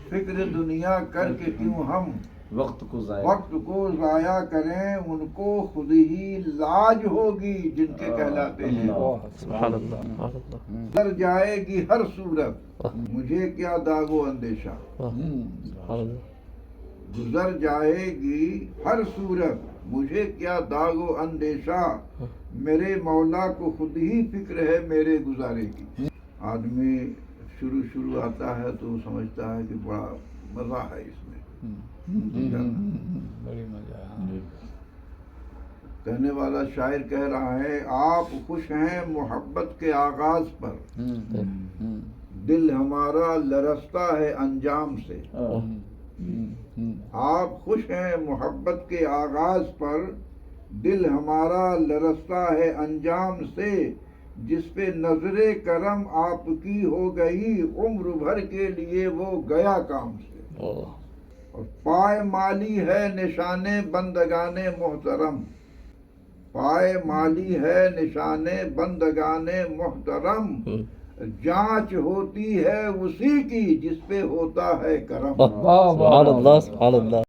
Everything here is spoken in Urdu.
فکر دنیا کر کے کیوں ہم وقت کو ضائع کریں، ان کو خود ہی لاج ہوگی جن کے کہلاتے ہیں۔ سبحان اللہ سبحان اللہ گزر جائے گی ہر صورت، مجھے کیا داغ و اندیشہ۔ سبحان اللہ گزر جائے گی ہر صورت، مجھے کیا داغ و اندیشہ، میرے مولا کو خود ہی فکر ہے میرے گزارے کی۔ آدمی شروع آتا ہے تو سمجھتا ہے کہ بڑا مزہ ہے اس میں، بڑی مزہ ہے۔ کہنے والا شاعر کہہ رہا ہے، آپ خوش ہیں محبت کے آغاز پر، دل ہمارا لرزتا ہے انجام سے۔ آپ خوش ہیں محبت کے آغاز پر، دل ہمارا لرزتا ہے انجام سے، جس پہ نظر کرم آپ کی ہو گئی، عمر بھر کے لیے وہ گیا کام سے۔ اور پائے مالی ہے نشان بندگان محترم، پائے مالی ہے نشان بندگان محترم، جانچ ہوتی ہے اسی کی جس پہ ہوتا ہے کرم۔ سبحان اللہ سبحان اللہ